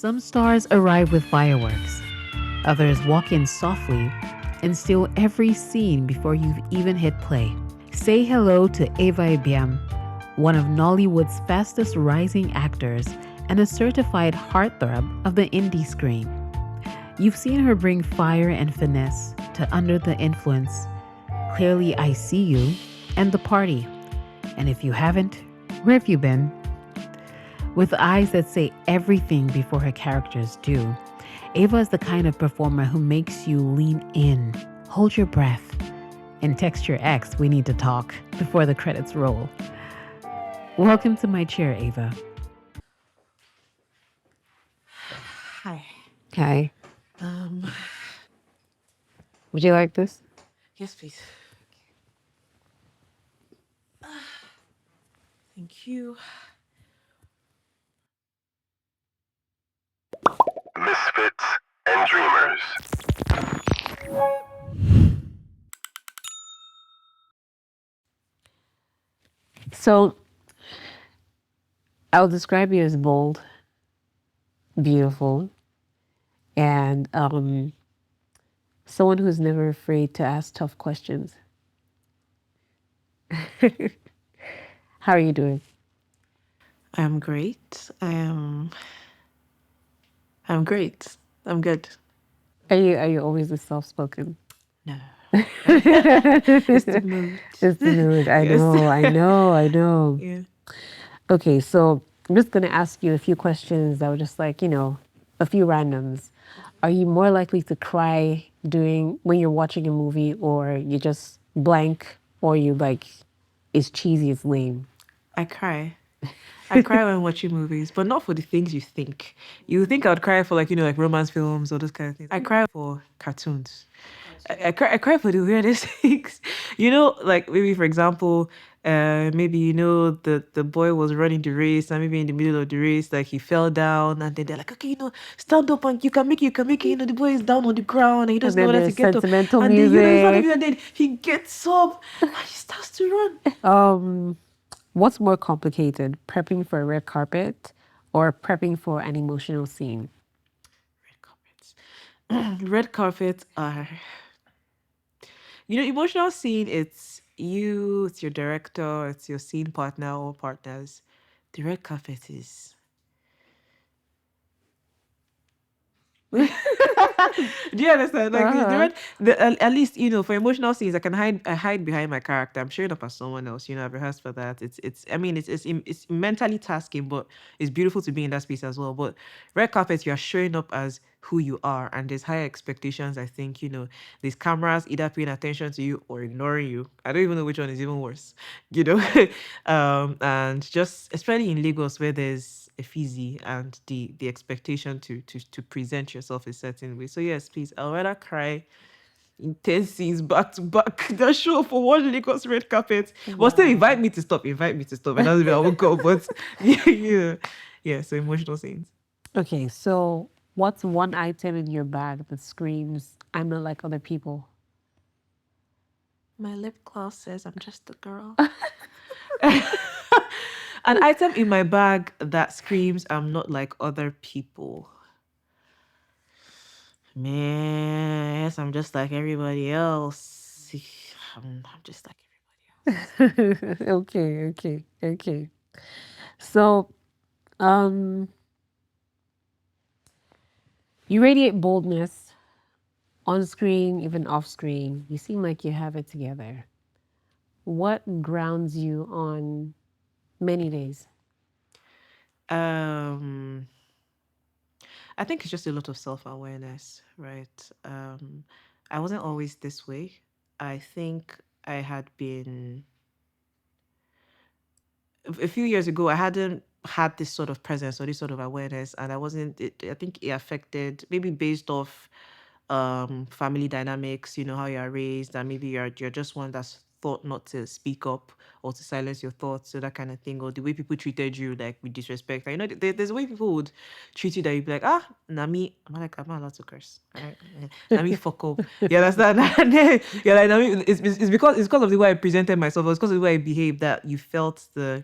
Some stars arrive with fireworks, others walk in softly and steal every scene before you've even hit play. Say hello to Eva Ibiam, one of Nollywood's fastest rising actors and a certified heartthrob of the indie screen. You've seen her bring fire and finesse to Under the Influence, Clearly I See You, and The Party. And if you haven't, where have you been? With eyes that say everything before her characters do, Eva is the kind of performer who makes you lean in, hold your breath, and text your ex, "We need to talk," before the credits roll. Welcome to my chair, Eva. Hi. Hi. Um, Would you like this? yes, please. Thank you. Misfits and Dreamers. So, I'll describe you as bold, beautiful, and someone who's never afraid to ask tough questions. How are you doing? I'm great. I'm great. I'm good. Are you always this soft-spoken? No. It's the mood. It's the mood. I Yes. know. Yeah. Okay, so I'm just gonna ask you a few questions that were just like, a few randoms. Are you more likely to cry when you're watching a movie, or you just blank, or you like it's cheesy, it's lame? I cry. I cry when watching movies, but not for the things you think. You think I would cry for like romance films or those kind of things. I cry for cartoons. I cry for the weirdest things. Like maybe for example, maybe the boy was running the race and maybe in the middle of the race, like he fell down and then they're like, okay, stand up and you can make it. The boy is down on the ground and he doesn't And know then whether to there's get up. sentimental And then in front of music. you, and then he gets up and he starts to run. What's more complicated, prepping for a red carpet or prepping for an emotional scene? Red carpets. Red carpets are emotional scene, it's your director, it's your scene partner or partners. The red carpet is do you understand? Like Uh-huh. at least for emotional scenes, I hide behind my character. I'm showing up as someone else. I've rehearsed for that. It's I mean it's mentally tasking, but it's beautiful to be in that space as well. But red carpet, you are showing up as who you are, and there's higher expectations. I think these cameras either paying attention to you or ignoring you. I don't even know which one is even worse. You know, and just especially in Lagos where there's a fizzy and the expectation to present yourself a certain way. So yes, please, I'll rather cry in 10 scenes back to back than show up for one Lagos red carpet. But still invite me to stop, and that's I will go. But yeah, so emotional scenes. Okay, so what's one item in your bag that screams, "I'm not like other people"? My lip gloss says I'm just a girl. An item in my bag that screams I'm not like other people. Man, yes, I'm just like everybody else. I'm just like everybody else. Okay. So, um, you radiate boldness on screen, even off screen. You seem like you have it together. What grounds you on many days? Um, I think it's just a lot of self-awareness, right? I wasn't always this way. I think I had been a few years ago, I hadn't had this sort of presence or this sort of awareness, and I wasn't. I think it affected maybe based off family dynamics. How you are raised, and maybe you're just one that's thought not to speak up or to silence your thoughts, so that kind of thing, or the way people treated you like with disrespect. And, there's a way people would treat you that you'd be like, Nami, I'm not allowed to curse. Right? Nami, fuck up. You understand? And then you're like, Nami, it's because of the way I presented myself, or it's because of the way I behaved that you felt the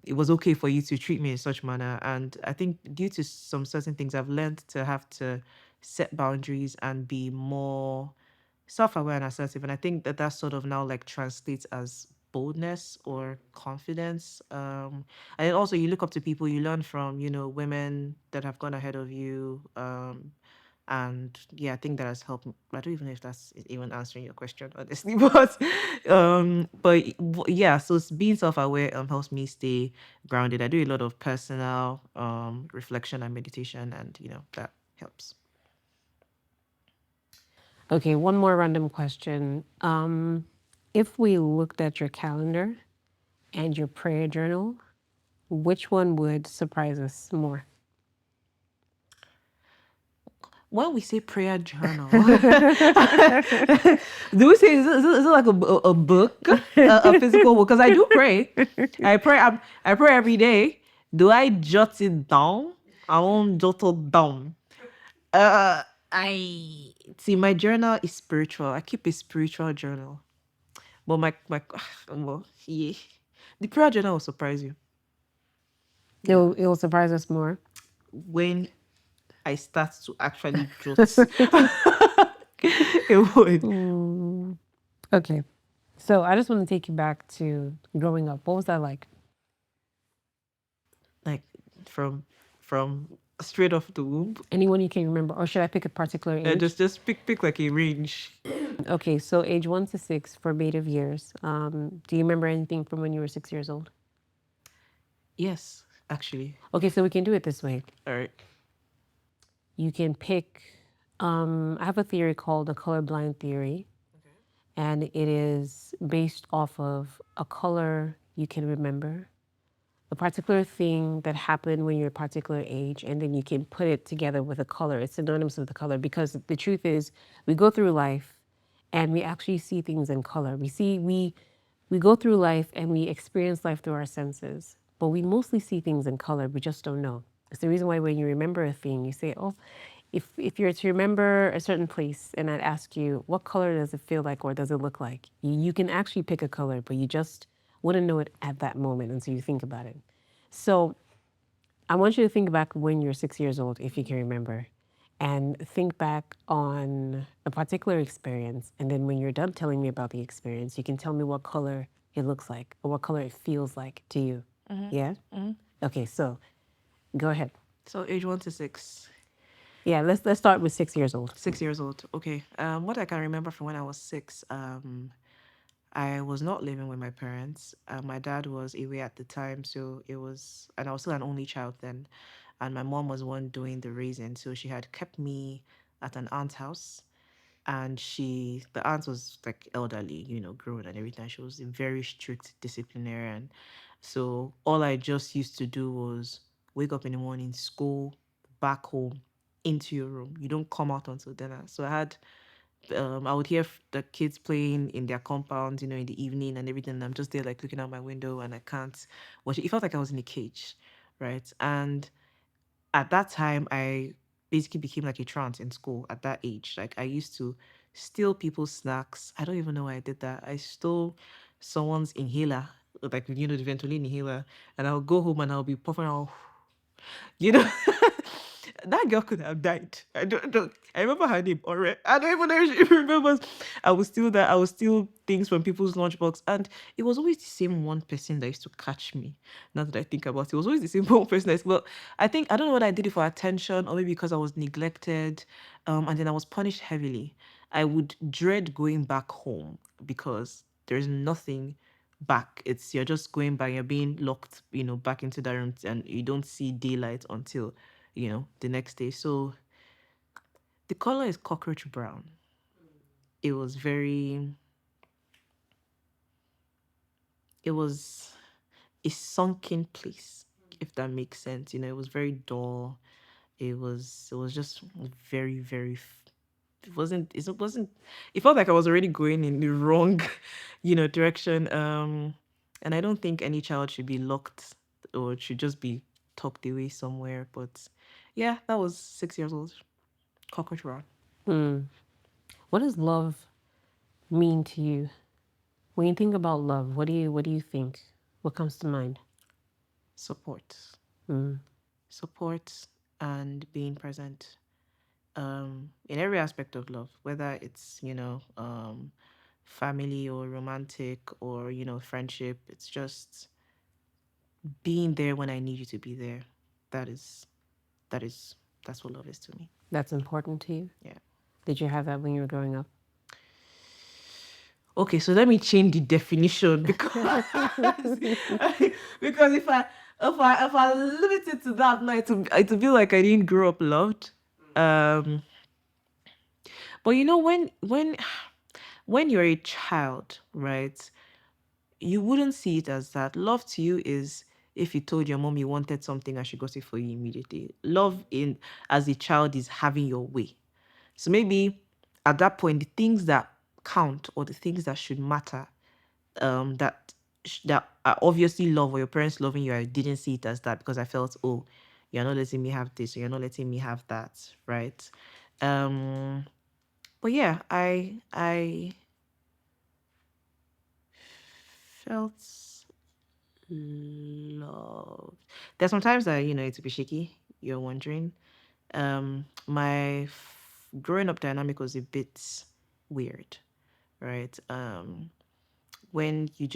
it was okay for you to treat me in such manner. And I think due to some certain things, I've learned to have to set boundaries and be more self-aware and assertive. And I think that sort of now like translates as boldness or confidence. And then also you look up to people, you learn from, women that have gone ahead of you. And yeah, I think that has helped. I don't even know if that's even answering your question, honestly. Yeah, so being self-aware helps me stay grounded. I do a lot of personal reflection and meditation, and that helps. Okay, one more random question. If we looked at your calendar and your prayer journal, which one would surprise us more? When we say prayer journal, do we say is it like a book, a physical book? Because I do pray. I pray. I pray every day. Do I jot it down? I won't jot it down. I see my journal is spiritual. I keep a spiritual journal. But my well, yeah, the prayer journal will surprise you. It'll surprise us more. When I start to actually jot, it would. Okay. So I just want to take you back to growing up. What was that like? Like from straight off the womb. Anyone you can remember? Or should I pick a particular age? Just pick like a range. Okay, so age 1 to 6, formative years. Do you remember anything from when you were 6 years old? Yes, actually. Okay, so we can do it this way. All right. You can pick, I have a theory called the colorblind theory. Okay. And it is based off of a color you can remember, a particular thing that happened when you're a particular age, and then you can put it together with a color. It's synonymous with the color, because the truth is we go through life and we actually see things in color. We go through life and we experience life through our senses, but we mostly see things in color. We just don't know. It's the reason why when you remember a thing, you say, oh, if you're to remember a certain place and I'd ask you, what color does it feel like or does it look like? You can actually pick a color, but you just wouldn't know it at that moment until you think about it. So I want you to think back when you're 6 years old, if you can remember, and think back on a particular experience. And then when you're done telling me about the experience, you can tell me what color it looks like or what color it feels like to you. Mm-hmm. Yeah? Mm-hmm. Okay, so go ahead. So age 1 to 6. Yeah, let's start with 6 years old. 6 years old. Okay. What I can remember from when I was 6, I was not living with my parents. My dad was away at the time, so and I was still an only child then, and my mom was the one doing the raising. So she had kept me at an aunt's house, and the aunt was like elderly, grown and everything. She was a very strict disciplinarian. So all I just used to do was wake up in the morning, school, back home, into your room. You don't come out until dinner. So I would hear the kids playing in their compound, in the evening and everything. And I'm just there like looking out my window and I can't watch it. It felt like I was in a cage, right? And at that time, I basically became like a trance in school at that age. Like I used to steal people's snacks. I don't even know why I did that. I stole someone's inhaler, like the Ventolin inhaler, and I'll go home and I'll be puffing out, you know. That girl could have died. I don't know. I remember her name already. I don't even know if she remembers. I was still that. I was still things from people's lunchbox, and it was always the same one person that used to catch me. Now that I think about it, it was always the same one person. Well, I think I don't know whether I did it for attention or maybe because I was neglected, and then I was punished heavily. I would dread going back home because there's nothing back. You're just going back. You're being locked, back into that room, and you don't see daylight until the next day. So the color is cockroach brown. It was it was a sunken place, if that makes sense. It was very dull. It was just very, very, it felt like I was already going in the wrong, direction. And I don't think any child should be locked or should just be tucked away somewhere. But yeah, that was 6 years old. Cockroach brown. What does love mean to you? When you think about love, what do you think? What comes to mind? Support. Mm. Support and being present. In every aspect of love, whether it's, family or romantic or, friendship. It's just being there when I need you to be there. That is that is that's what love is to me. That's important to you? Yeah. Did you have that when you were growing up? Okay, so let me change the definition because because if I limit it to that, now it'll be like I didn't grow up loved. Um, but when you're a child, right? You wouldn't see it as that. Love to you is if you told your mom you wanted something and she got it for you immediately. Love in as a child is having your way. So maybe at that point, the things that count or the things that should matter, that are obviously love or your parents loving you, I didn't see it as that because I felt, oh, you're not letting me have this or you're not letting me have that, right? Um, but yeah, I felt love. There's sometimes that it's a bit shaky. You're wondering. My growing up dynamic was a bit weird, right? When you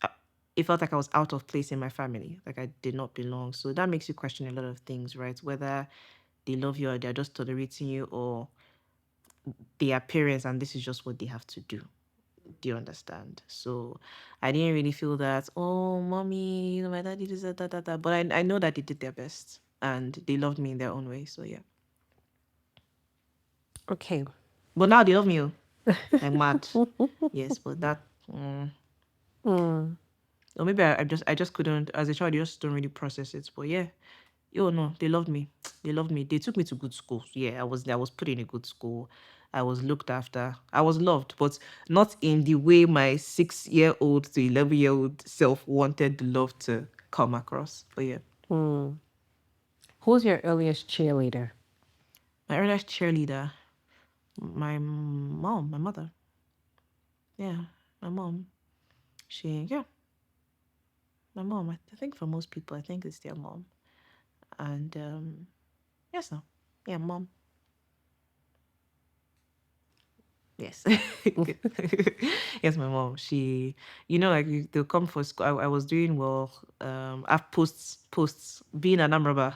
uh, it felt like I was out of place in my family, like I did not belong. So that makes you question a lot of things, right? Whether they love you or they're just tolerating you, or their parents and this is just what they have to do. Do you understand? So I didn't really feel that, oh, mommy, my daddy did that. But I know that they did their best and they loved me in their own way. So yeah. Okay. But now they love me, like mad. Yes, but that, Mm. or maybe I just couldn't, as a child, you just don't really process it. But yeah, no, they loved me. They loved me. They took me to good schools. Yeah, I was put in a good school. I was looked after. I was loved, but not in the way my 6-year-old to 11-year-old self wanted the love to come across. But yeah, Mm. Who's your earliest cheerleader? my earliest cheerleader, my mom, my mother. Yeah, my mom. Yeah, my mom. I think for most people, I think it's their mom. And yes, no, yeah, mom. Yes. Yes, my mom. She, like they'll come for school. I was doing well. I've posts being an arm robber.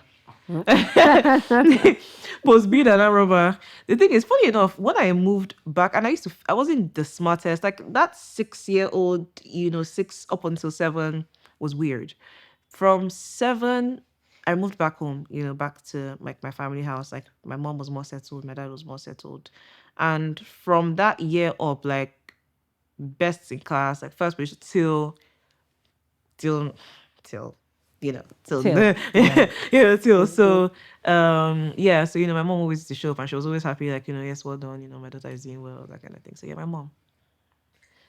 Post being an arm robber. The thing is, funny enough, when I moved back, and I wasn't the smartest. Like that 6-year-old, 6 up until 7 was weird. From 7, I moved back home, back to like my family house. Like my mom was more settled, my dad was more settled. And from that year up, like best in class, like first position till till till Till. Yeah. till so yeah, so my mom always used to show up and she was always happy, like, yes, well done, my daughter is doing well, that kind of thing. So yeah, my mom.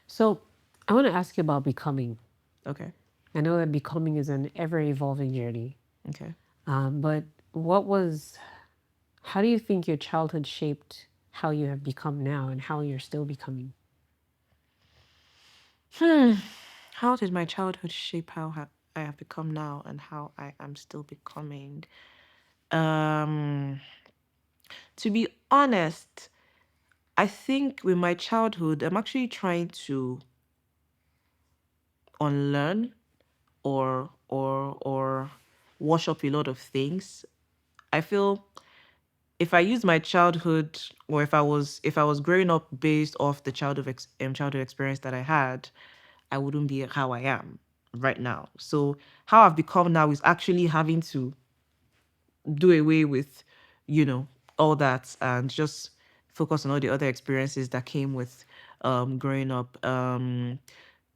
So I want to ask you about becoming. Okay. I know that becoming is an ever evolving journey. Okay. But how do you think your childhood shaped how you have become now and how you're still becoming? How did my childhood shape how I have become now and how I am still becoming? Um, to be honest, I think with my childhood, I'm actually trying to unlearn or wash up a lot of things. I feel if I use my childhood, or if I was growing up based off the childhood experience that I had, I wouldn't be how I am right now. So how I've become now is actually having to do away with, all that and just focus on all the other experiences that came with growing up.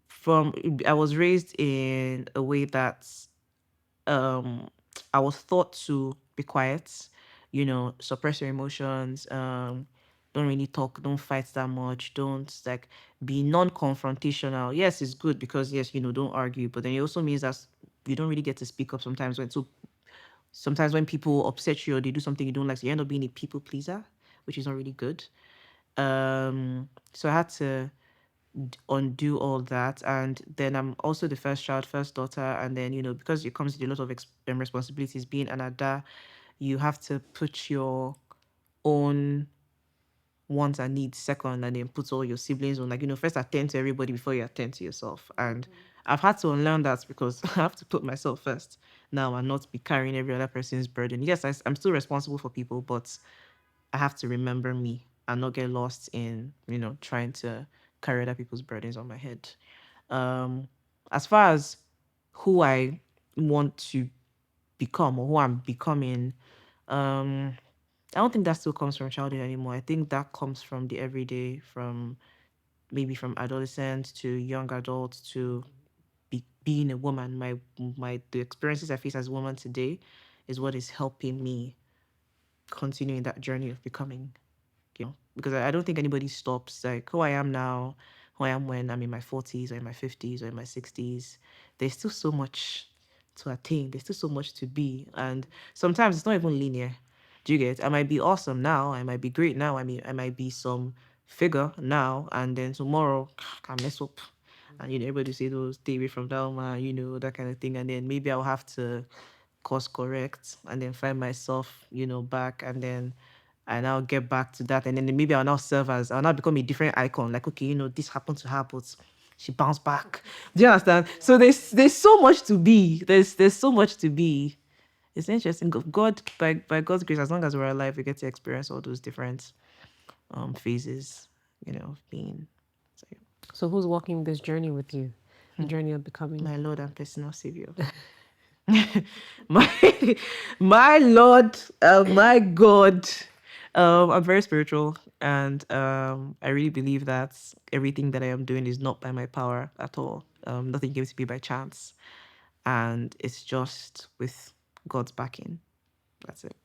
From I was raised in a way that um I was taught to be quiet, suppress your emotions, don't really talk, don't fight that much, don't like be non-confrontational. Yes, it's good because yes, don't argue, but then it also means that you don't really get to speak up sometimes when people upset you or they do something you don't like, so you end up being a people pleaser, which is not really good. So I had to undo all that. And then I'm also the first child, first daughter, and then because it comes with a lot of responsibilities. Being an ada, you have to put your own wants and needs second, and then put all your siblings on, like first attend to everybody before you attend to yourself. And I've had to unlearn that because I have to put myself first now and not be carrying every other person's burden. Yes, I'm still responsible for people, but I have to remember me and not get lost in trying to carry other people's burdens on my head. As far as who I want to become or who I'm becoming, I don't think that still comes from childhood anymore. I think that comes from the everyday, from maybe from adolescent to young adult to being a woman. The experiences I face as a woman today is what is helping me continue in that journey of becoming. Because I don't think anybody stops. Like who I am now, who I am when I'm in my 40s or in my 50s or in my 60s, there's still so much to attain. There's still so much to be. And sometimes it's not even linear. Do you get? I might be awesome now. I might be great now. I might be some figure now. And then tomorrow, I can mess up. And, everybody say, those stay away from that man, that kind of thing. And then maybe I'll have to course correct and then find myself, back. And then I now get back to that, and then maybe I'll now become a different icon. Like, okay, this happened to her, but she bounced back. Do you understand? So there's so much to be. There's so much to be. It's interesting. God, by God's grace, as long as we're alive, we get to experience all those different phases, of being. So, yeah. So who's walking this journey with you? The journey of becoming? My Lord and personal Savior. my my Lord, my God. I'm very spiritual, and I really believe that everything that I am doing is not by my power at all. Nothing came to be by chance, and it's just with God's backing. That's it.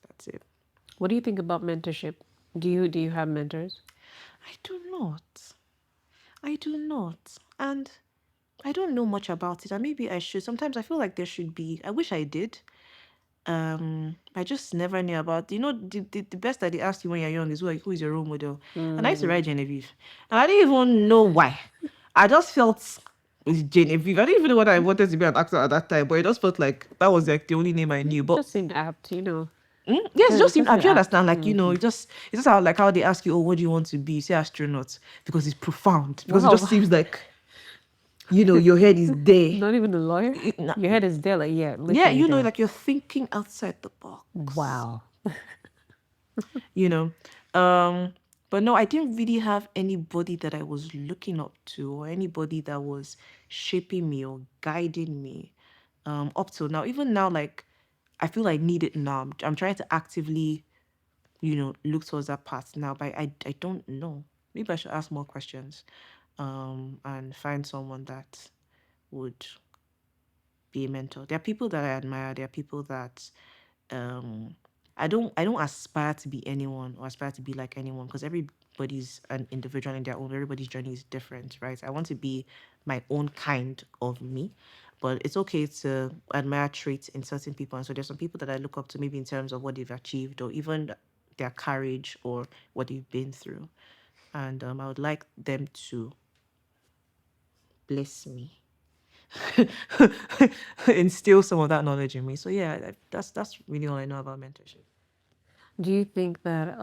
That's it. What do you think about mentorship? Do you have mentors? I do not. I do not. And I don't know much about it. And maybe I should. Sometimes I feel like there should be. I wish I did. I just never knew about, the best that they ask you when you're young is who is your role model. And I used to write Genevieve. And I didn't even know why. I just felt with Genevieve. I didn't even know what I wanted to be an actor at that time, but it just felt like that was like the only name I knew. It But just seemed apt, yes, it just seemed, Just I seemed do apt. understand, like, it's just how they ask you, oh, what do you want to be? You say astronaut, because it's profound. Because it Wow. just seems like, your head is there. Not even a lawyer? Nah. Your head is there, like, yeah, Yeah, literally there. like you're thinking outside the box. Wow. you know but no, I didn't really have anybody that I was looking up to, or anybody that was shaping me or guiding me up till now. Even now, like, I feel I need it now. I'm trying to actively look towards that path now, but I don't know. Maybe I should ask more questions and find someone that would be a mentor. There are people that I admire. There are people that um I don't aspire to be anyone or aspire to be like anyone, because everybody's an individual in their own. Everybody's journey is different, right? I want to be my own kind of me, but it's okay to admire traits in certain people. And so there's some people that I look up to, maybe in terms of what they've achieved or even their courage or what they've been through. And I would like them to bless me, instill some of that knowledge in me. So yeah, that's really all I know about mentorship. Do you think that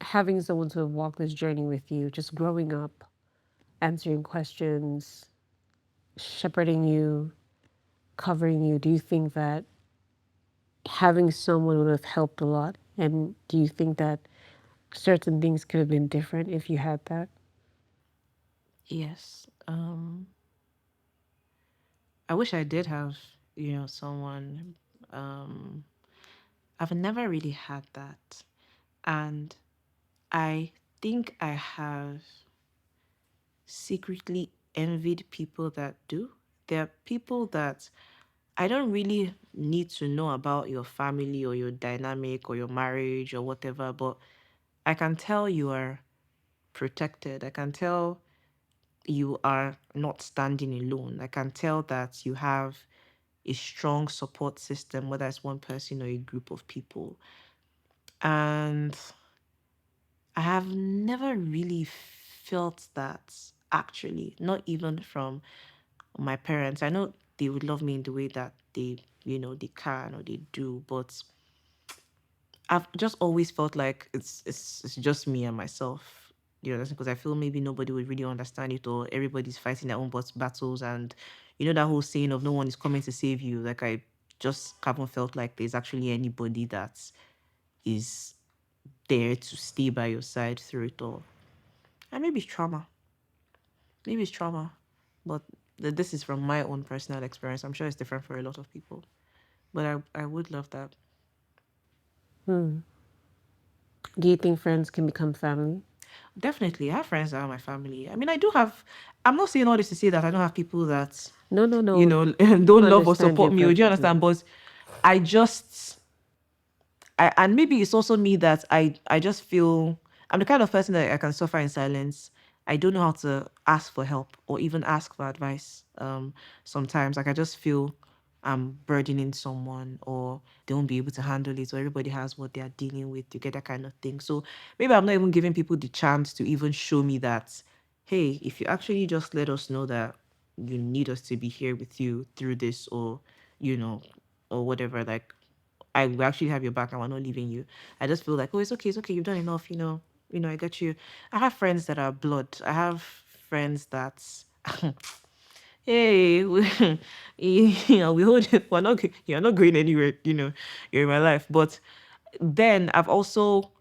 having someone to walk this journey with you, just growing up, answering questions, shepherding you, covering you, do you think that having someone would have helped a lot? And do you think that certain things could have been different if you had that? Yes. I wish I did have, someone. Um, I've never really had that. And I think I have secretly envied people that do. There are people that I don't really need to know about your family or your dynamic or your marriage or whatever, but I can tell you are protected. I can tell you are not standing alone. I can tell that you have a strong support system, whether it's one person or a group of people. And I have never really felt that, actually, not even from my parents. I know they would love me in the way that they can or they do, but I've just always felt like it's just me and myself. You know, because I feel maybe nobody would really understand it, or everybody's fighting their own battles, and that whole saying of no one is coming to save you. Like, I just haven't felt like there's actually anybody that is there to stay by your side through it all. And maybe it's trauma. Maybe it's trauma, but this is from my own personal experience. I'm sure it's different for a lot of people, but I would love that. Hmm. Do you think friends can become family? Definitely, I have friends that are my family. I mean, I do have. I'm not saying all this to say that I don't have people that No, no, no. don't love or Understand you support me. Do you perfectly. understand? But I just and maybe it's also me that I just feel I'm the kind of person that I can suffer in silence. I don't know how to ask for help or even ask for advice. Sometimes, like, I just feel I'm burdening someone, or they won't be able to handle it, or everybody has what they are dealing with. You get that kind of thing. So maybe I'm not even giving people the chance to even show me that, hey, if you actually just let us know that you need us to be here with you through this, or you know, or whatever, like, I will actually have your back and we're not leaving you. I just feel like, oh, it's okay, you've done enough, I got you. I have friends that are blood. I have friends that hey, we hold you're not going anywhere, you're in my life. But then I've also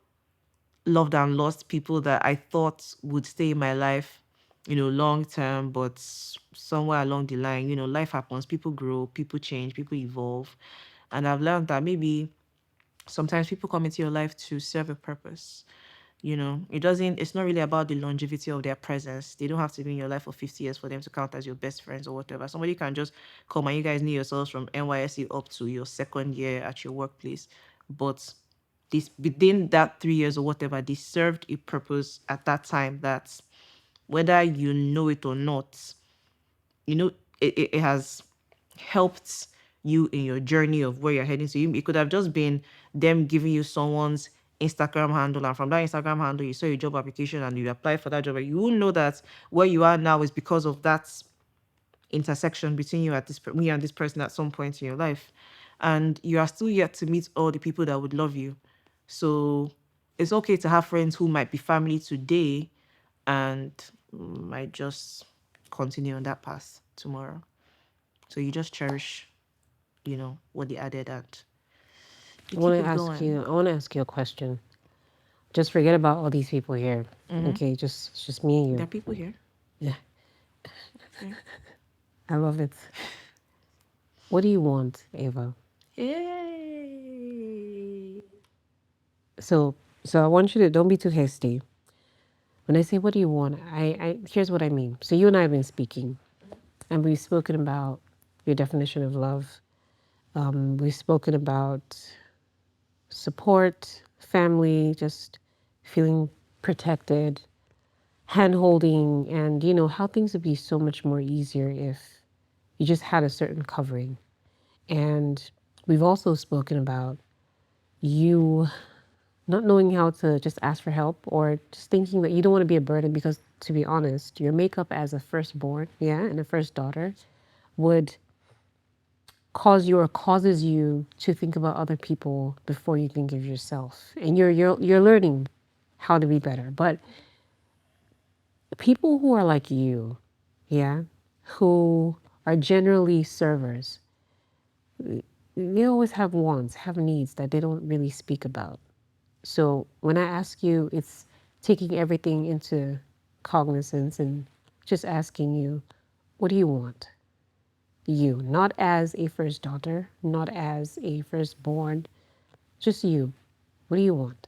loved and lost people that I thought would stay in my life, long term, but somewhere along the line, life happens, people grow, people change, people evolve. And I've learned that maybe sometimes people come into your life to serve a purpose. It's not really about the longevity of their presence. They don't have to be in your life for 50 years for them to count as your best friends or whatever. Somebody can just come and you guys know yourselves from NYSC up to your second year at your workplace. But this within that 3 years or whatever, they served a purpose at that time that, whether you know it or not, it has helped you in your journey of where you're heading to. It could have just been them giving you someone's Instagram handle, and from that Instagram handle you saw your job application and you applied for that job. You will know that where you are now is because of that intersection between me and this person at some point in your life. And you are still yet to meet all the people that would love you. So it's okay to have friends who might be family today and might just continue on that path tomorrow. So you just cherish, what they added, and you keep it going. I want to ask you a question. Just forget about all these people here. Okay, it's just me and There are you. people here. Yeah, Okay. I love it. What do you want, Ava? Yay. So, so I want you to don't be too hasty. When I say what do you want, I here's what I mean. So you and I have been speaking, and we've spoken about your definition of love. We've spoken about support, family, just feeling protected, hand holding, and how things would be so much more easier if you just had a certain covering. And we've also spoken about you not knowing how to just ask for help, or just thinking that you don't want to be a burden, because to be honest, your makeup as a firstborn, yeah, and a first daughter would causes you to think about other people before you think of yourself. And you're learning how to be better. But people who are like you, yeah, who are generally servers, they always have wants, have needs that they don't really speak about. So when I ask you, it's taking everything into cognizance and just asking you, what do you want? You, not as a first daughter, not as a firstborn, just you. What do you want?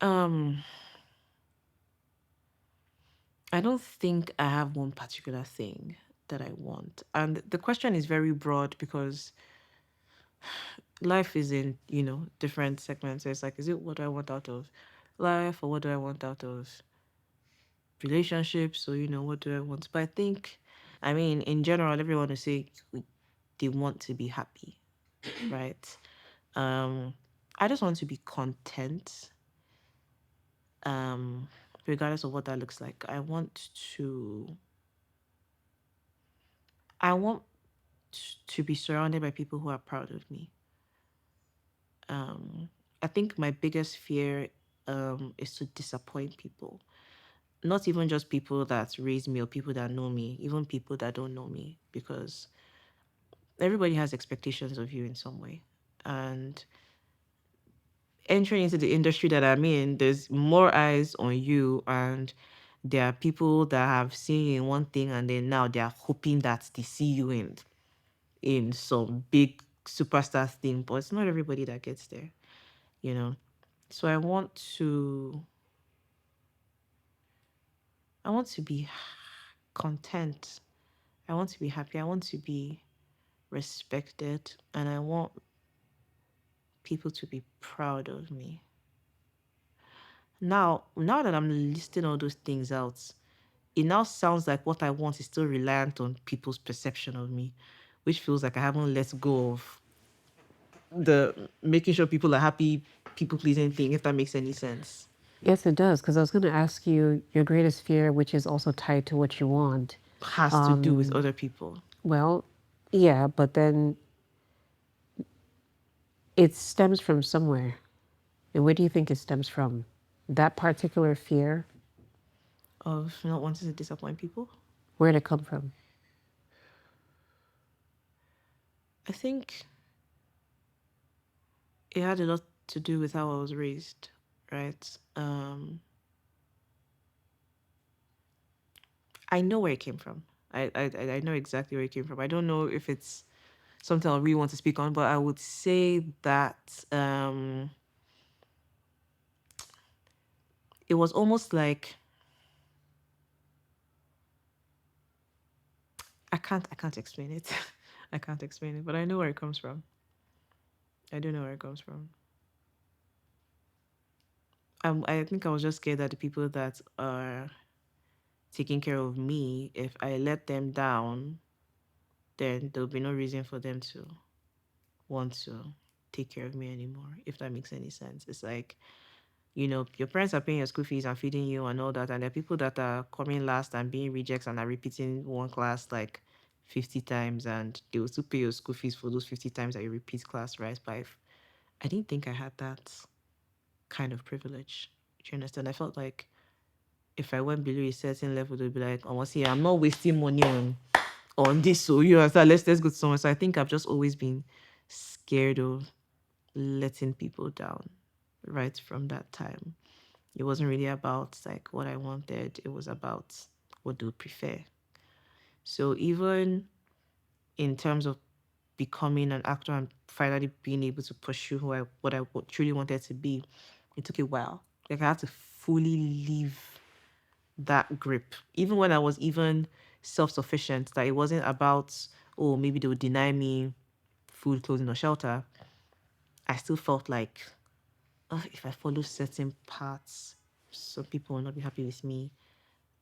Um, I don't think I have one particular thing that I want. And the question is very broad because life is in, different segments. So it's like, is it what do I want out of life, or what do I want out of relationships? So, what do I want? But I think, I mean, in general, everyone will say they want to be happy, right? I just want to be content, regardless of what that looks like. I want to be surrounded by people who are proud of me. I think my biggest fear is to disappoint people. Not even just people that raise me or people that know me, even people that don't know me, because everybody has expectations of you in some way. And entering into the industry that I'm in, there's more eyes on you, and there are people that have seen you in one thing and then now they are hoping that they see you in some big superstar thing, but it's not everybody that gets there, you know. So I want to be content. I want to be happy. I want to be respected, and I want people to be proud of me. Now that I'm listing all those things out, it now sounds like what I want is still reliant on people's perception of me, which feels like I haven't let go of the making sure people are happy, people pleasing thing, if that makes any sense. Yes, it does. Because I was going to ask you your greatest fear, which is also tied to what you want. Has to do with other people. Well, yeah, but then it stems from somewhere. And where do you think it stems from? That particular fear, Of not wanting to disappoint people. where did it come from? I think it had a lot to do with how I was raised, right? I know where it came from. I know exactly where it came from. I don't know if it's something I really want to speak on, but I would say that it was almost like I can't explain it. I can't explain it, but I know where it comes from. I do know where it comes from. I think I was just scared that the people that are taking care of me, if I let them down, then there'll be no reason for them to want to take care of me anymore, if that makes any sense. It's like, your parents are paying your school fees and feeding you and all that, and there are people that are coming last and being rejects and are repeating one class like 50 times, and they will still pay your school fees for those 50 times that you repeat class, right? But I didn't think I had that kind of privilege. Do you understand? I felt like if I went below a certain level, they'd be like, "Oh, see, I'm not wasting money on this, so you understand, let's go to someone." So I think I've just always been scared of letting people down right from that time. It wasn't really about like what I wanted, it was about what do you prefer. So even in terms of becoming an actor and finally being able to pursue what I truly wanted to be, it took a while. Like I had to fully leave that grip. Even when I was even self-sufficient, that it wasn't about, oh, maybe they would deny me food, clothing, or shelter. I still felt like, oh, if I follow certain paths, some people will not be happy with me.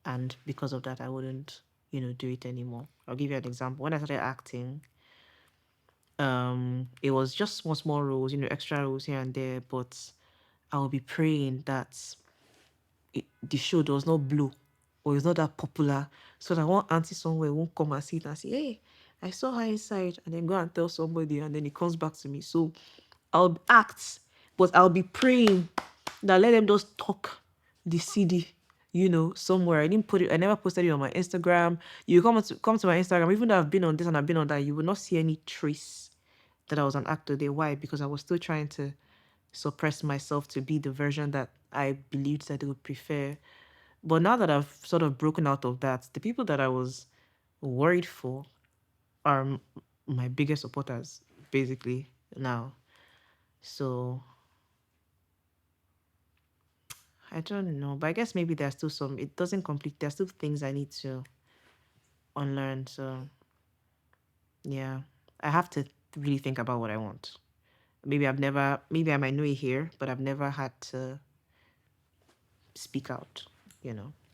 And because of that, I wouldn't, do it anymore. I'll give you an example. When I started acting, it was just small roles, extra roles here and there, but I would be praying that the show does not blow or it's not that popular, so that one auntie somewhere won't come and see it and say, "Hey, I saw her inside," and then go and tell somebody, and then it comes back to me. So I'll act, but I'll be praying that let them just talk the CD, somewhere. I didn't put it. I never posted it on my Instagram. You come to my Instagram, even though I've been on this and I've been on that, you will not see any trace that I was an actor there. Why? Because I was still trying to suppress myself to be the version that I believed that they would prefer. But now that I've sort of broken out of that, the people that I was worried for are my biggest supporters, basically, now. So I don't know, but I guess maybe there's still some, it doesn't complete, there's still things I need to unlearn. So yeah, I have to really think about what I want. Maybe I might know it here, but I've never had to speak out.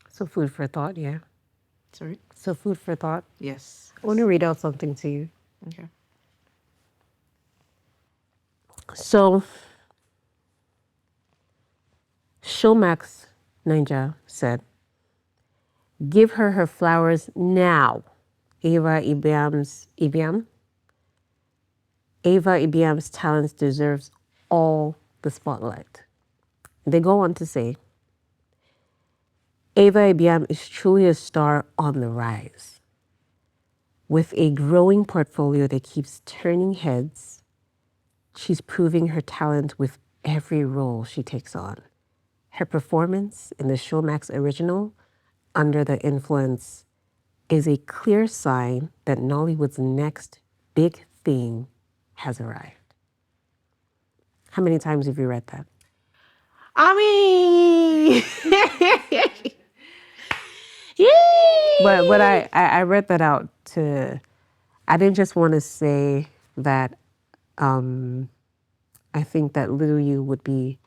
So food for thought, yeah. Sorry? So food for thought. Yes. I want to read out something to you. Okay. So Showmax Ninja said, "Give her her flowers now." Eva Ibiam. Eva Ibiam's talents deserves all the spotlight. They go on to say, Eva Ibiam is truly a star on the rise. With a growing portfolio that keeps turning heads, she's proving her talent with every role she takes on. Her performance in the Showmax original, Under the Influence, is a clear sign that Nollywood's next big thing has arrived. How many times have you read that? I mean, But I read that out to, I didn't just want to say that I think that little you would be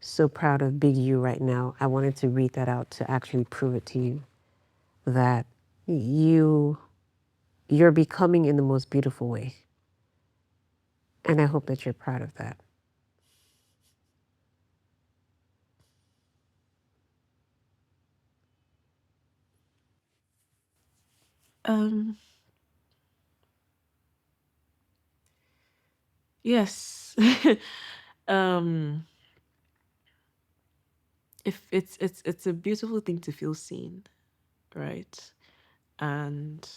so proud of big you right now. I wanted to read that out to actually prove it to you that you're becoming in the most beautiful way. And I hope that you're proud of that. um, yes. um, if it's a beautiful thing to feel seen, right? And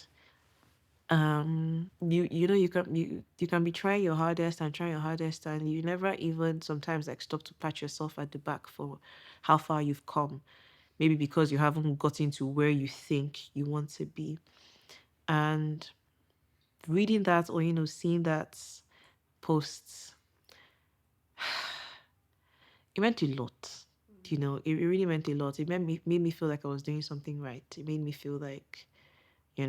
you can be trying your hardest and trying your hardest, and you never even sometimes like stop to pat yourself at the back for how far you've come, maybe because you haven't gotten to where you think you want to be. And reading that, or seeing that post, it meant a lot. It really meant a lot. It made me feel like I was doing something right. It made me feel like, I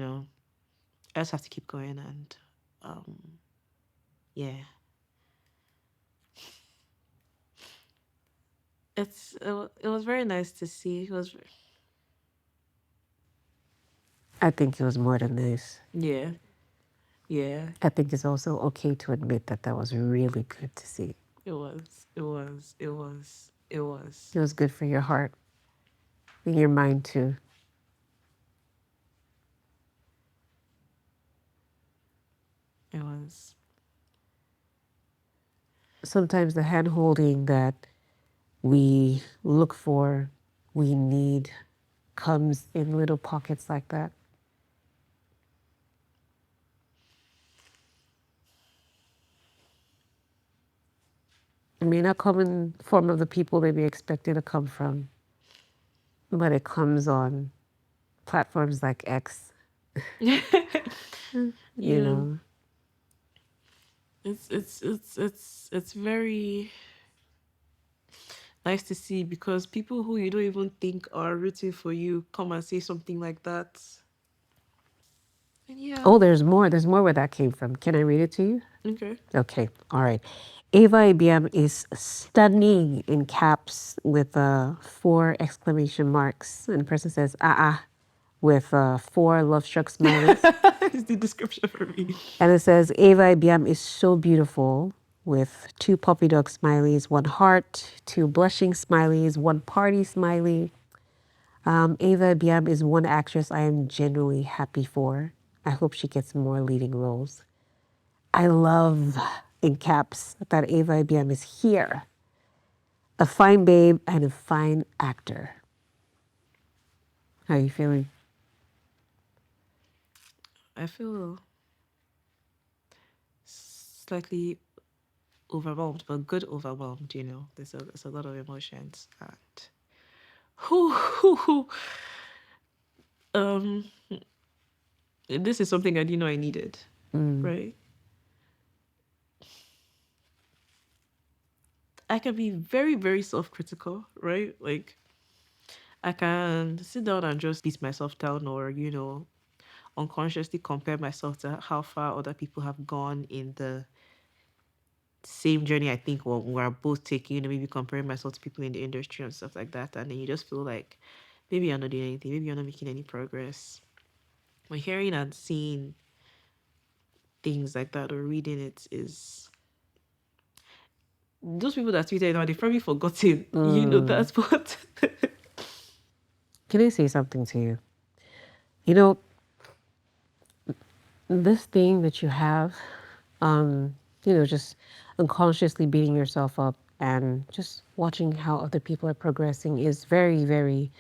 just have to keep going. And yeah, it was very nice to see. It was, I think it was more than this. yeah, yeah. I think it's also okay to admit that that was really good to see. It was, it was, it was, it was, It was good for your heart and your mind too. it was. Sometimes the hand holding that we look for, we need, comes in little pockets like that. It may not come in form of the people that we expect it to come from, but it comes on platforms like X, you you know, know. it's very nice to see, because people who you don't even think are rooting for you come and say something like that. And yeah, Oh, there's more. There's more where that came from. Can I read it to you? okay. Okay, all right. Eva Ibiam is stunning in caps with 4 exclamation marks. And the person says, with 4 love struck smileys. It's the description for me. And it says, Eva Ibiam is so beautiful with 2 puppy dog smileys, 1 heart, 2 blushing smileys, 1 party smiley. Eva Ibiam is one actress I am genuinely happy for. I hope she gets more leading roles. I love, in caps, that Eva Ibiam is here. A fine babe and a fine actor. How are you feeling? I feel slightly overwhelmed, but good overwhelmed. There's a lot of emotions, and whew, um, this is something I didn't know I needed, right? I can be very, very self-critical, right? Like, I can sit down and just beat myself down, or unconsciously compare myself to how far other people have gone in the same journey. I think we're both taking, maybe comparing myself to people in the industry and stuff like that. And then you just feel like maybe you're not doing anything, maybe you're not making any progress. But hearing and seeing things like that, or reading it, is those people that tweeted now, they've probably forgotten. You know, that's what. Can I say something to you? You know, this thing that you have, just unconsciously beating yourself up and just watching how other people are progressing is very, very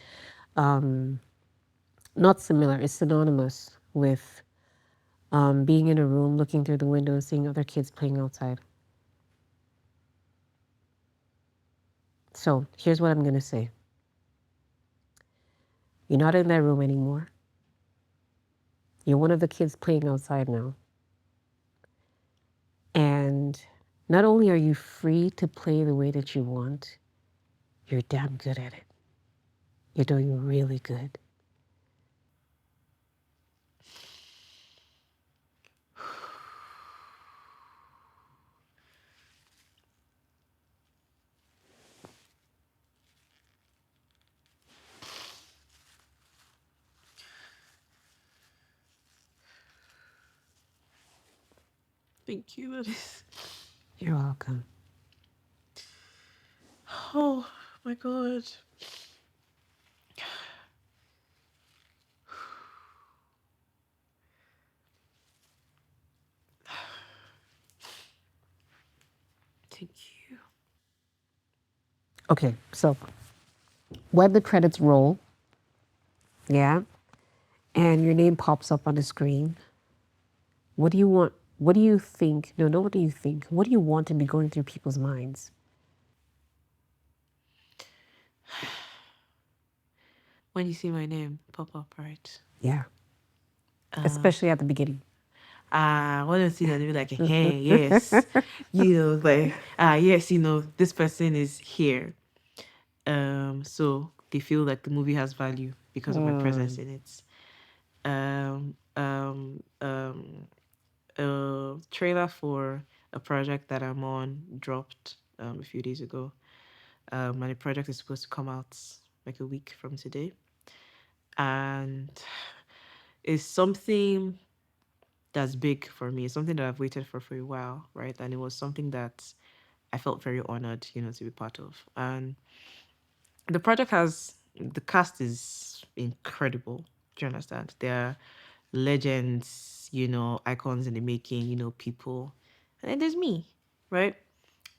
not similar. It's synonymous with being in a room, looking through the window and seeing other kids playing outside. So here's what I'm going to say. You're not in that room anymore. You're one of the kids playing outside now. And not only are you free to play the way that you want, you're damn good at it. You're doing really good. Thank you. That is... You're welcome. Oh my God. Thank you. Okay, so when the credits roll, yeah, and your name pops up on the screen, what do you want? What do you think? No, what do you think? What do you want to be going through people's minds? When you see my name pop up, right? Yeah. Especially at the beginning. I want to see that they be like, hey, yes, you know, like, yes, you know, this person is here. So they feel like the movie has value because of my presence in it. A trailer for a project that I'm on dropped a few days ago. And the project is supposed to come out like a week from today. And it's something that's big for me. It's something that I've waited for a while, right? And it was something that I felt very honored, you know, to be part of. And the project the cast is incredible. Do you understand? They're legends, you know, icons in the making, you know, people. And then there's me, right?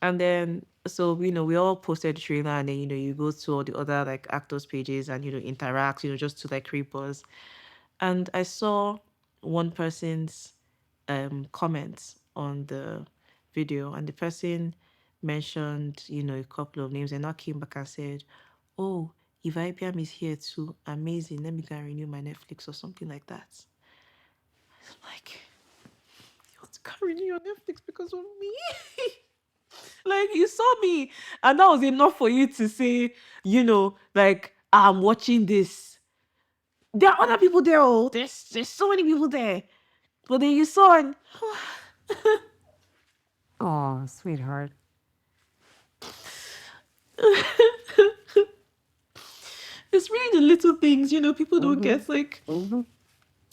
And then, so, you know, we all posted the trailer, and then, you know, you go to all the other like actors' pages and, you know, interact, you know, just to like create buzz. And I saw one person's comments on the video, and the person mentioned, you know, a couple of names, and I came back and said, oh, Eva Ibiam is here too. Amazing. Let me go and renew my Netflix or something like that. I'm like, you want to go and renew your Netflix because of me? Like, you saw me, and that was enough for you to say, you know, like, I'm watching this. There are other people there. Oh, there's so many people there. But then you saw, and Oh, sweetheart. it's really the little things, you know, people don't get. Like, I'm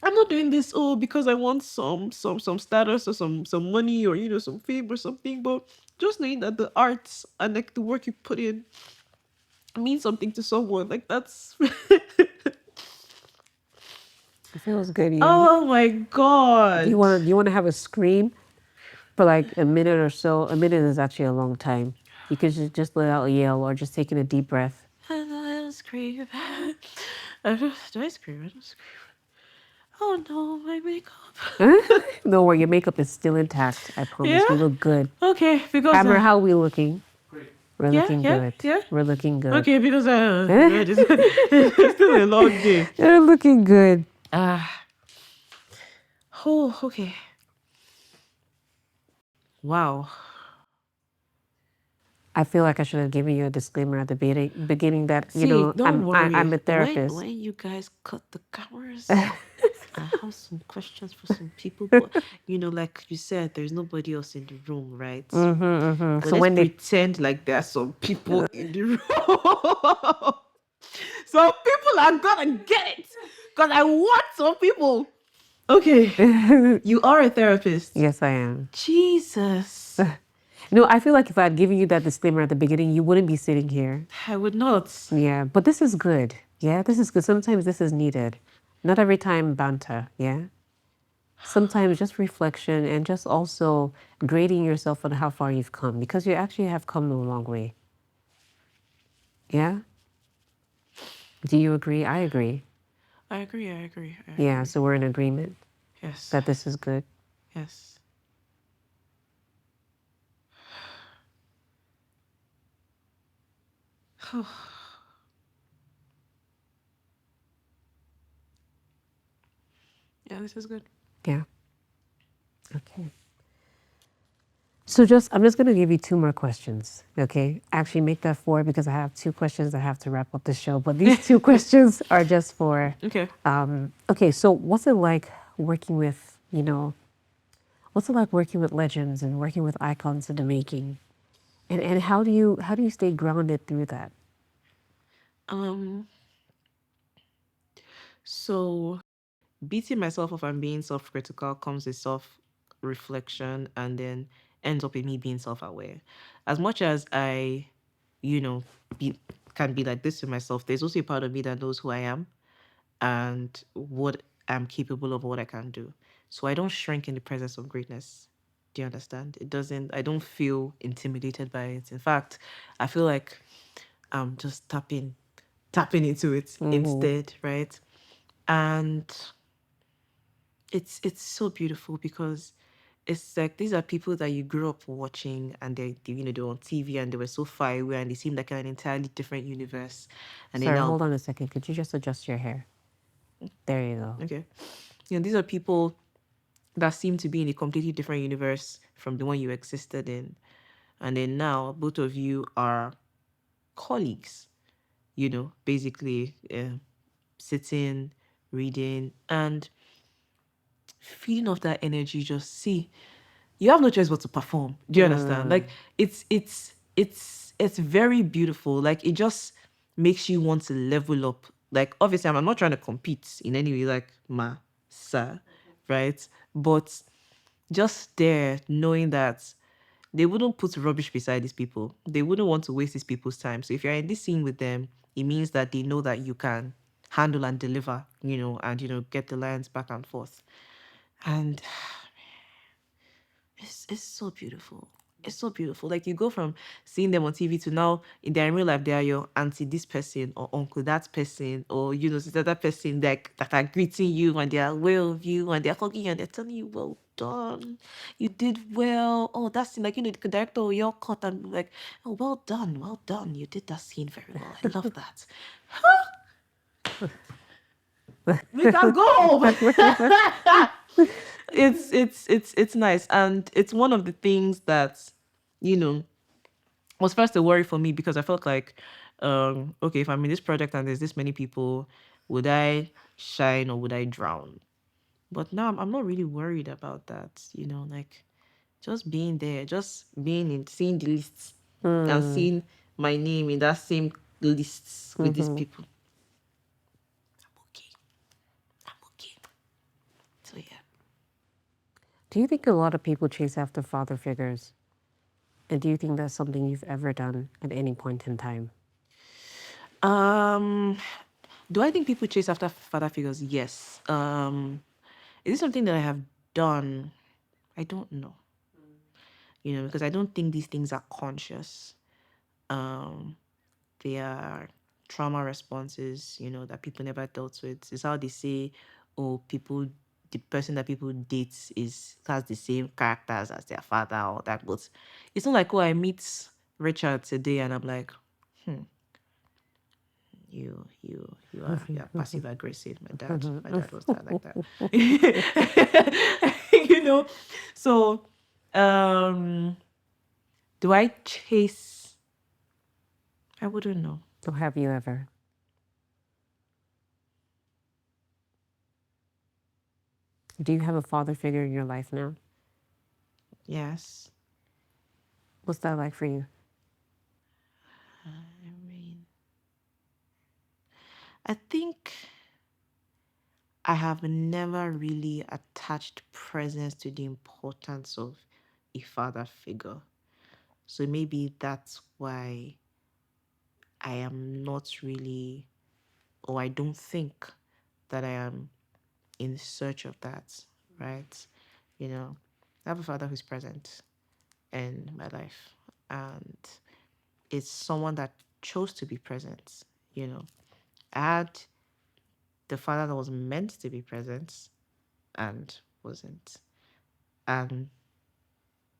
not doing this because I want some status or some money or, you know, some fame or something. But just knowing that the arts and like the work you put in means something to someone, like that's. It feels good, yeah. Oh my God. Do you want to have a scream for like a minute or so? A minute is actually a long time. You could just let out a yell or just taking a deep breath. I don't scream. Do I scream? I don't scream. Oh no, my makeup. No worry, your makeup is still intact. I promise. Yeah? We look good. Okay, because Hammer, how are we looking? We're Yeah, looking yeah, good. yeah. We're looking good. okay, because it's still a long day. You're looking good. Oh, okay. Wow. I feel like I should have given you a disclaimer at the beginning that, See, don't worry. I'm a therapist. When you guys cut the cameras, I have some questions for some people. But, you know, like you said, there's nobody else in the room, right? But So let's when they pretend like there are some people in the room. Some people are gonna get it. Because I want some people. Okay. You are a therapist. Yes, I am. Jesus. No, I feel like if I had given you that disclaimer at the beginning, you wouldn't be sitting here. I would not. Yeah, but this is good. Yeah, this is good. Sometimes this is needed. Not every time banter. Yeah. Sometimes just reflection and just also grading yourself on how far you've come because you actually have come a long way. Yeah. Do you agree? I agree. I agree. I agree. I Yeah. agree. So we're in agreement Yes. that this is good. Yes. Yeah, this is good. Yeah. Okay. So I'm just going to give you 2 more questions. Okay. Actually, make that 4 because I have 2 questions that have to wrap up the show. But these 2 questions are just for. Okay. Okay. So what's it like working with, what's it like working with legends and working with icons in the making? And how do you stay grounded through that? Um. So beating myself up and being self-critical comes with self-reflection and then ends up in me being self-aware. As much as I, you know, be can be like this to myself, there's also a part of me that knows who I am and what I'm capable of, what I can do. So I don't shrink in the presence of greatness. Do you understand? I don't feel intimidated by it. In fact, I feel like I'm just tapping into it instead, right? And it's so beautiful because it's like these are people that you grew up watching and they're on TV and they were so far away and they seem like an entirely different universe. And they Sorry, now hold on a second. Could you just adjust your hair? There you go. okay. These are people that seem to be in a completely different universe from the one you existed in. And then now both of you are colleagues, basically sitting, reading, and feeding off that energy. Just see, you have no choice but to perform. Do you understand? Like it's very beautiful. Like it just makes you want to level up. Like obviously I'm not trying to compete in any way, like ma sir, right? But just there knowing that they wouldn't put rubbish beside these people. They wouldn't want to waste these people's time. So if you're in this scene with them, it means that they know that you can handle and deliver, and get the lines back and forth. And it's so beautiful. It's so beautiful. Like you go from seeing them on TV to now in their real life, they are your auntie, this person, or uncle, that person, or sister, that person that are greeting you and they are aware of you and they're hugging you and they're telling you, well done, you did well. Oh, that's like the director or your cut and like, oh, well done, you did that scene very well. I love that. We can go. It's nice, and it's one of the things that you know was first a worry for me because I felt like okay, if I'm in this project and there's this many people, would I shine or would I drown? But now I'm not really worried about that, like just being there, just being in seeing the lists and seeing my name in that same lists with these people. I'm okay. I'm okay. So yeah. Do you think a lot of people chase after father figures? And do you think that's something you've ever done at any point in time? Do I think people chase after father figures? Yes. Is it something that I have done? I don't know. Because I don't think these things are conscious. Um, they are trauma responses, that people never dealt with. It's how they say, oh, the person that people date has the same characters as their father or that. But it's not like, oh, I meet Richard today and I'm like, you are passive aggressive. My dad was that like that. So do I chase? I wouldn't know. Or have you ever? Do you have a father figure in your life now? Yes. What's that like for you? I think I have never really attached presence to the importance of a father figure. So maybe that's why I am not really, or I don't think that I am in search of that, right? You know, I have a father who's present in my life, and it's someone that chose to be present. You know, I had the father that was meant to be present and wasn't. And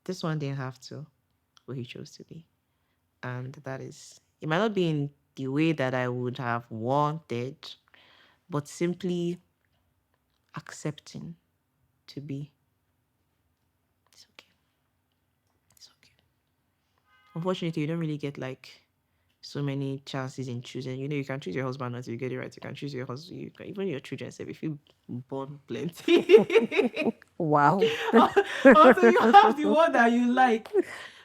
this one didn't have to, but he chose to be. And that is, it might not be in the way that I would have wanted, but simply accepting to be. It's okay. It's okay. Unfortunately, you don't really get like so many chances in choosing. You know, you can choose your husband until you get it right. You can choose your husband, you can, even your children. Say, if you born plenty, Wow. also you have the one that you like.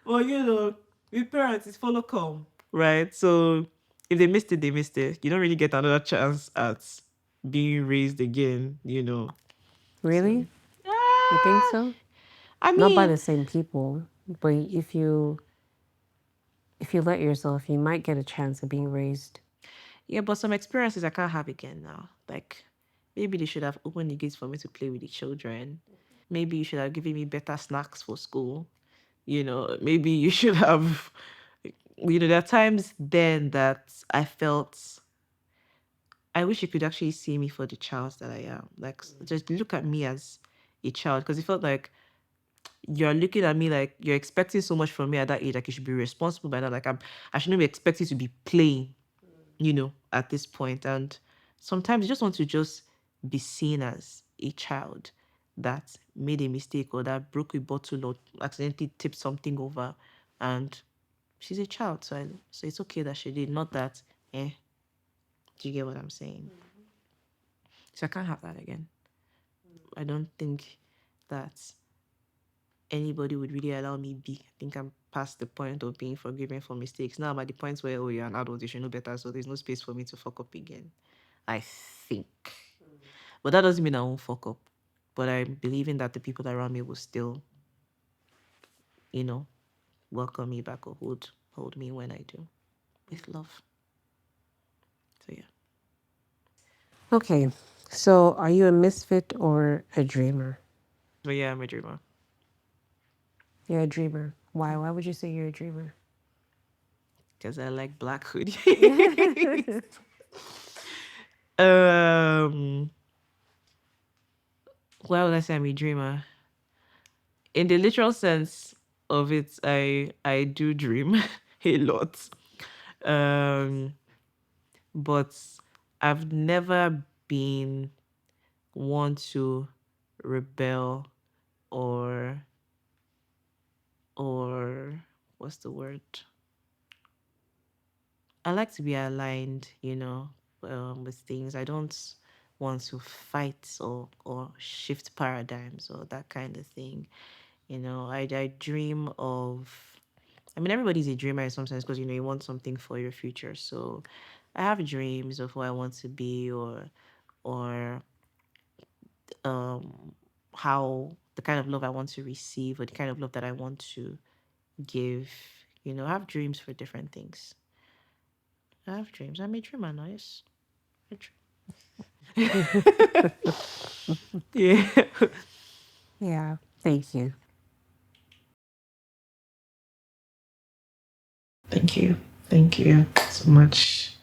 Well, you know, with parents, it's follow come, right? So if they missed it, they missed it. You don't really get another chance at being raised again. You know. Really? You think Ah, so? I Not by mean, the same people, but if you let yourself, you might get a chance of being raised. yeah, but some experiences I can't have again now. Like maybe they should have opened the gates for me to play with the children. Maybe you should have given me better snacks for school. You know, maybe you should have, you know, there are times then that I felt, I wish you could actually see me for the child that I am. Like, just look at me as a child, because it felt like you're looking at me like you're expecting so much from me at that age. Like, you should be responsible by now. Like, I shouldn't be expected to be playing, you know, at this point. And sometimes you just want to just be seen as a child that made a mistake or that broke a bottle or accidentally tipped something over. And she's a child, so it's okay that she did. Not that, do you get what I'm saying? So I can't have that again. I don't think that anybody would really allow me be. I think I'm past the point of being forgiven for mistakes. Now I'm at the point where, oh, you're an adult, you should know better, so there's no space for me to fuck up again. I think. But that doesn't mean I won't fuck up. But I'm believing that the people around me will still, you know, welcome me back or hold me when I do. With love. So yeah. Okay. So, are you a misfit or a dreamer? But yeah, I'm a dreamer. You're a dreamer. Why? Why would you say you're a dreamer? Because I like black hoodies. um why would I say I'm a dreamer? In the literal sense of it, I do dream a lot. Um but I've never been one to rebel or what's the word? I like to be aligned, you know, with things. I don't want to fight or shift paradigms or that kind of thing. You know, I dream of, I mean, everybody's a dreamer in some sense because, you know, you want something for your future. So I have dreams of who I want to be or um, how the kind of love I want to receive or the kind of love that I want to give. You know, I have dreams for different things. I have dreams. I'm a dreamer, nice. I yeah. Yeah. Thank you. Thank you. Thank you so much.